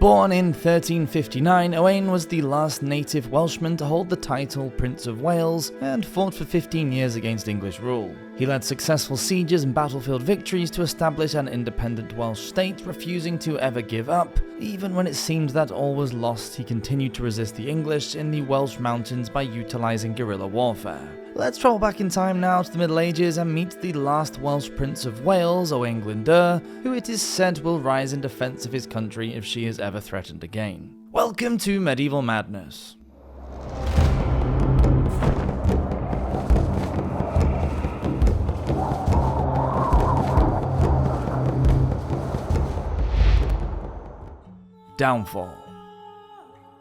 Born in 1359, Owain was the last native Welshman to hold the title Prince of Wales and fought for 15 years against English rule. He led successful sieges and battlefield victories to establish an independent Welsh state, refusing to ever give up. Even when it seemed that all was lost, he continued to resist the English in the Welsh mountains by utilising guerrilla warfare. Let's travel back in time now to the Middle Ages and meet the last Welsh Prince of Wales, Owain, who it is said will rise in defence of his country if she is ever threatened again. Welcome to Medieval Madness. Downfall.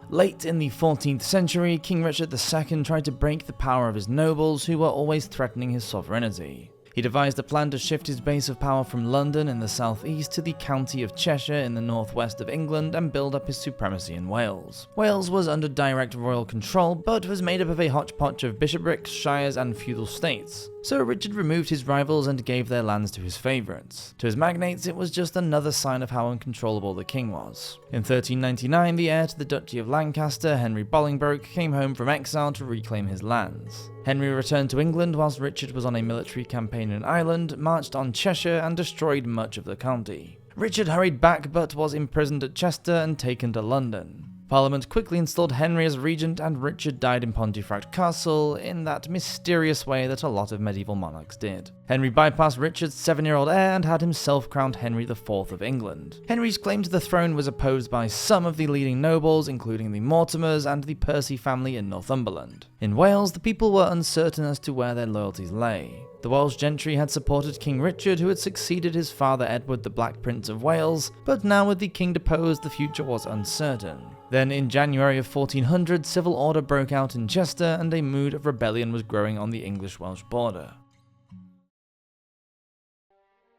Late in the 14th century, King Richard II tried to break the power of his nobles, who were always threatening his sovereignty. He devised a plan to shift his base of power from London in the southeast to the county of Cheshire in the northwest of England and build up his supremacy in Wales. Wales was under direct royal control, but was made up of a hodgepodge of bishoprics, shires, and feudal states. So Richard removed his rivals and gave their lands to his favourites. To his magnates, it was just another sign of how uncontrollable the king was. In 1399, the heir to the Duchy of Lancaster, Henry Bolingbroke, came home from exile to reclaim his lands. Henry returned to England whilst Richard was on a military campaign in Ireland, marched on Cheshire, and destroyed much of the county. Richard hurried back but was imprisoned at Chester and taken to London. Parliament quickly installed Henry as regent, and Richard died in Pontefract Castle in that mysterious way that a lot of medieval monarchs did. Henry bypassed Richard's 7-year-old heir and had himself crowned Henry IV of England. Henry's claim to the throne was opposed by some of the leading nobles, including the Mortimers and the Percy family in Northumberland. In Wales, the people were uncertain as to where their loyalties lay. The Welsh gentry had supported King Richard, who had succeeded his father Edward the Black Prince of Wales, but now with the king deposed, the future was uncertain. Then in January of 1400, civil order broke out in Chester and a mood of rebellion was growing on the English-Welsh border.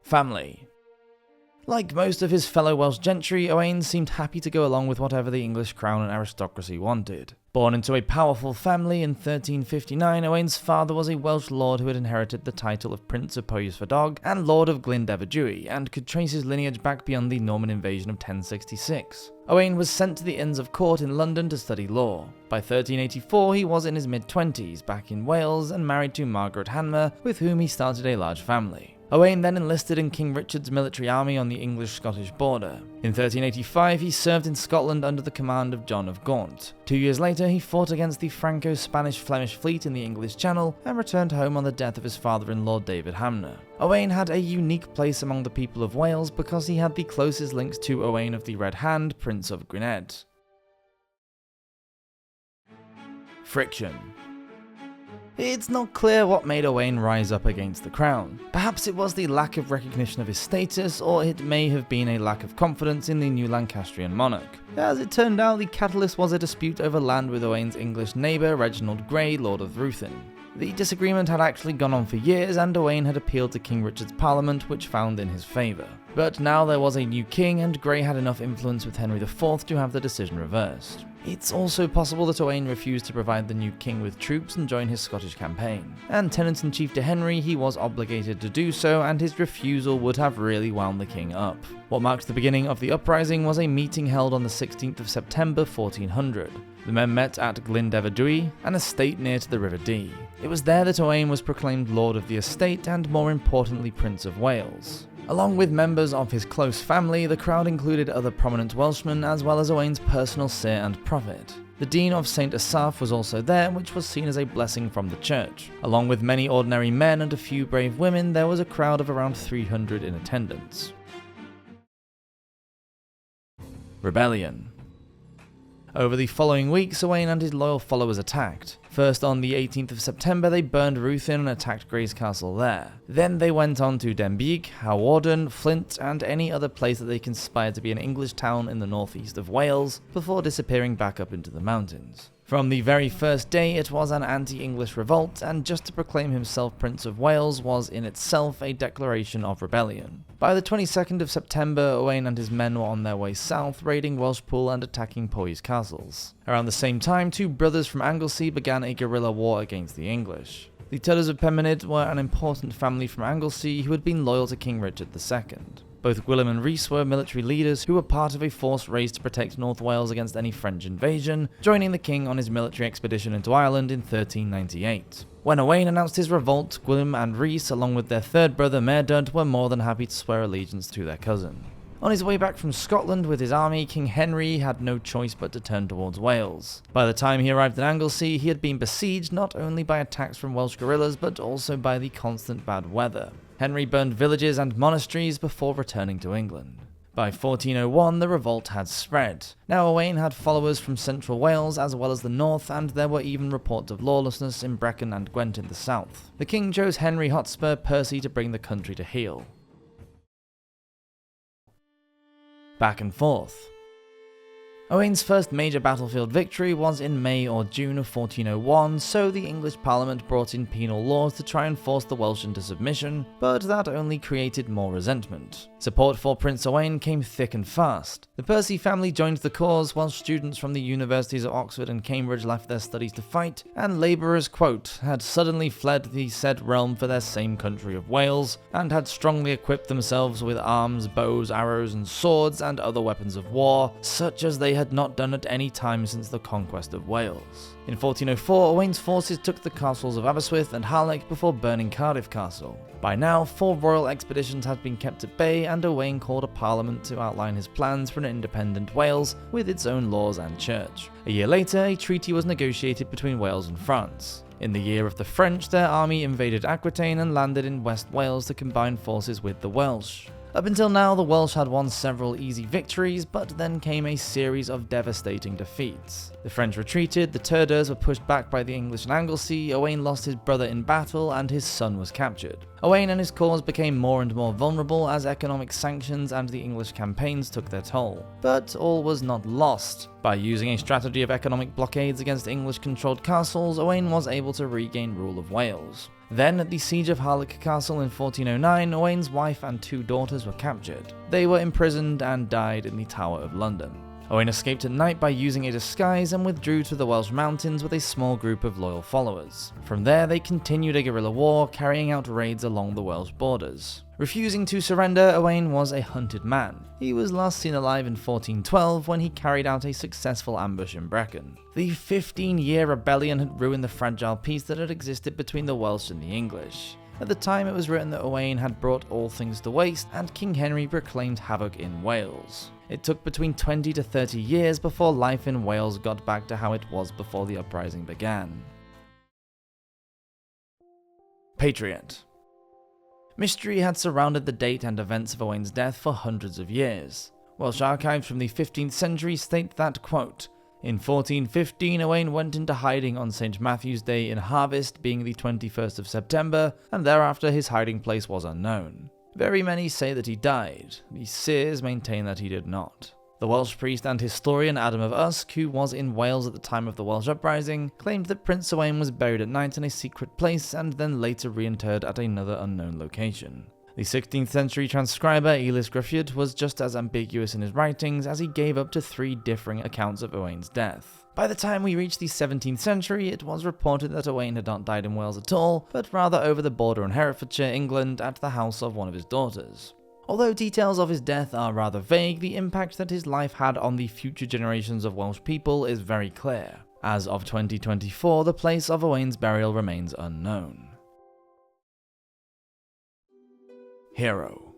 Family. Like most of his fellow Welsh gentry, Owain seemed happy to go along with whatever the English crown and aristocracy wanted. Born into a powerful family in 1359, Owain's father was a Welsh lord who had inherited the title of Prince of Pwys and Lord of Glyndefrdwy, and could trace his lineage back beyond the Norman invasion of 1066. Owain was sent to the Inns of Court in London to study law. By 1384, he was in his mid-20s, back in Wales, and married to Margaret Hanmer, with whom he started a large family. Owain then enlisted in King Richard's military army on the English-Scottish border. In 1385, he served in Scotland under the command of John of Gaunt. 2 years later, he fought against the Franco-Spanish-Flemish fleet in the English Channel and returned home on the death of his father-in-law David Hamner. Owain had a unique place among the people of Wales because he had the closest links to Owain of the Red Hand, Prince of Gwynedd. Friction. It's not clear what made Owain rise up against the crown. Perhaps it was the lack of recognition of his status, or it may have been a lack of confidence in the new Lancastrian monarch. As it turned out, the catalyst was a dispute over land with Owain's English neighbour, Reginald Grey, Lord of Ruthin. The disagreement had actually gone on for years, and Owain had appealed to King Richard's parliament, which found in his favour. But now there was a new king, and Grey had enough influence with Henry IV to have the decision reversed. It's also possible that Owain refused to provide the new king with troops and join his Scottish campaign. And tenant-in-chief to Henry, he was obligated to do so, and his refusal would have really wound the king up. What marked the beginning of the uprising was a meeting held on the 16th of September 1400. The men met at Glyndefrdwy, an estate near to the River Dee. It was there that Owain was proclaimed Lord of the estate and, more importantly, Prince of Wales. Along with members of his close family, the crowd included other prominent Welshmen as well as Owain's personal seer and prophet. The Dean of St. Asaph was also there, which was seen as a blessing from the church. Along with many ordinary men and a few brave women, there was a crowd of around 300 in attendance. Rebellion. Over the following weeks, Owain and his loyal followers attacked. First, on the 18th of September, they burned Ruthin and attacked Grey's castle there. Then they went on to Denbigh, Hawarden, Flint, and any other place that they conspired to be an English town in the northeast of Wales, before disappearing back up into the mountains. From the very first day, it was an anti-English revolt, and just to proclaim himself Prince of Wales was in itself a declaration of rebellion. By the 22nd of September, Owain and his men were on their way south, raiding Welshpool and attacking Pwys castles. Around the same time, two brothers from Anglesey began a guerrilla war against the English. The Tudders of Penmynydd were an important family from Anglesey who had been loyal to King Richard II. Both Gwilym and Rhys were military leaders who were part of a force raised to protect North Wales against any French invasion, joining the king on his military expedition into Ireland in 1398. When Owain announced his revolt, Gwilym and Rhys, along with their third brother Merdud, were more than happy to swear allegiance to their cousin. On his way back from Scotland with his army, King Henry had no choice but to turn towards Wales. By the time he arrived in Anglesey, he had been besieged not only by attacks from Welsh guerrillas, but also by the constant bad weather. Henry burned villages and monasteries before returning to England. By 1401, the revolt had spread. Now Owain had followers from central Wales as well as the north, and there were even reports of lawlessness in Brecon and Gwent in the south. The king chose Henry Hotspur Percy to bring the country to heel. Back and forth. Owain's first major battlefield victory was in May or June of 1401, so the English Parliament brought in penal laws to try and force the Welsh into submission, but that only created more resentment. Support for Prince Owain came thick and fast. The Percy family joined the cause, while students from the universities of Oxford and Cambridge left their studies to fight, and labourers, quote, had suddenly fled the said realm for their same country of Wales, and had strongly equipped themselves with arms, bows, arrows, and swords, and other weapons of war, such as they had not done at any time since the conquest of Wales. In 1404, Owain's forces took the castles of Aberystwyth and Harlech before burning Cardiff Castle. By now, 4 royal expeditions had been kept at bay, and Owain called a parliament to outline his plans for an independent Wales with its own laws and church. A year later, a treaty was negotiated between Wales and France. In the year of the French, their army invaded Aquitaine and landed in West Wales to combine forces with the Welsh. Up until now, the Welsh had won several easy victories, but then came a series of devastating defeats. The French retreated, the Turders were pushed back by the English in Anglesey, Owain lost his brother in battle, and his son was captured. Owain and his cause became more and more vulnerable as economic sanctions and the English campaigns took their toll. But all was not lost. By using a strategy of economic blockades against English-controlled castles, Owain was able to regain rule of Wales. Then, at the siege of Harlech Castle in 1409, Owain's wife and 2 daughters were captured. They were imprisoned and died in the Tower of London. Owain escaped at night by using a disguise and withdrew to the Welsh mountains with a small group of loyal followers. From there, they continued a guerrilla war, carrying out raids along the Welsh borders. Refusing to surrender, Owain was a hunted man. He was last seen alive in 1412 when he carried out a successful ambush in Brecon. The 15-year rebellion had ruined the fragile peace that had existed between the Welsh and the English. At the time, it was written that Owain had brought all things to waste, and King Henry proclaimed havoc in Wales. It took between 20 to 30 years before life in Wales got back to how it was before the uprising began. Patriot. Mystery had surrounded the date and events of Owain's death for hundreds of years. Welsh archives from the 15th century state that, quote, in 1415, Owain went into hiding on St. Matthew's Day in harvest, being the 21st of September, and thereafter his hiding place was unknown. Very many say that he died. The seers maintain that he did not. The Welsh priest and historian Adam of Usk, who was in Wales at the time of the Welsh uprising, claimed that Prince Owain was buried at night in a secret place and then later reinterred at another unknown location. The 16th century transcriber Elis Gruffydd was just as ambiguous in his writings, as he gave up to 3 differing accounts of Owain's death. By the time we reached the 17th century, it was reported that Owain had not died in Wales at all, but rather over the border in Herefordshire, England, at the house of one of his daughters. Although details of his death are rather vague, the impact that his life had on the future generations of Welsh people is very clear. As of 2024, the place of Owain's burial remains unknown. Hero.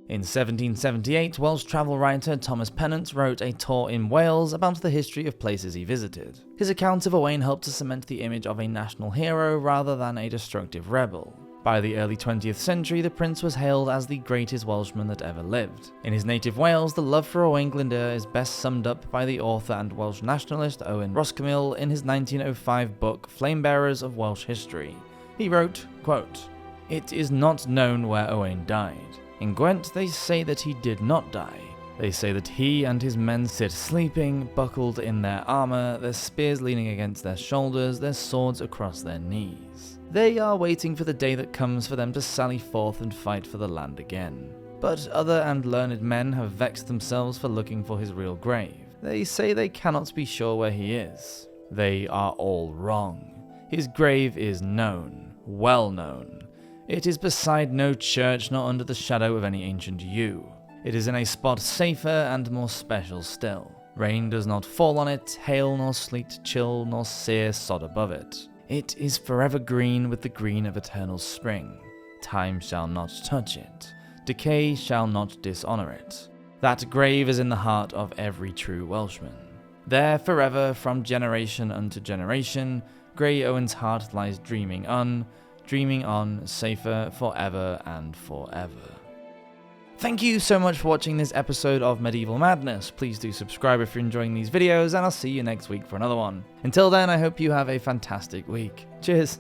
In 1778, Welsh travel writer Thomas Pennant wrote a tour in Wales about the history of places he visited. His account of Owain helped to cement the image of a national hero rather than a destructive rebel. By the early 20th century, the prince was hailed as the greatest Welshman that ever lived. In his native Wales, the love for Owain Glyndŵr is best summed up by the author and Welsh nationalist Owen Roscomil in his 1905 book Flamebearers of Welsh History. He wrote, quote, "It is not known where Owain died. In Gwent they say that he did not die. They say that he and his men sit sleeping, buckled in their armour, their spears leaning against their shoulders, their swords across their knees. They are waiting for the day that comes for them to sally forth and fight for the land again. But other and learned men have vexed themselves for looking for his real grave. They say they cannot be sure where he is. They are all wrong. His grave is known, well known, It is beside no church nor under the shadow of any ancient yew. It is in a spot safer and more special still. Rain does not fall on it, hail nor sleet chill nor sear sod above it. It is forever green with the green of eternal spring. Time shall not touch it. Decay shall not dishonour it. That grave is in the heart of every true Welshman. There forever, from generation unto generation, grey Owain's heart lies dreaming on, safer forever and forever. Thank you so much for watching this episode of Medieval Madness. Please do subscribe if you're enjoying these videos, and I'll see you next week for another one. Until then, I hope you have a fantastic week. Cheers!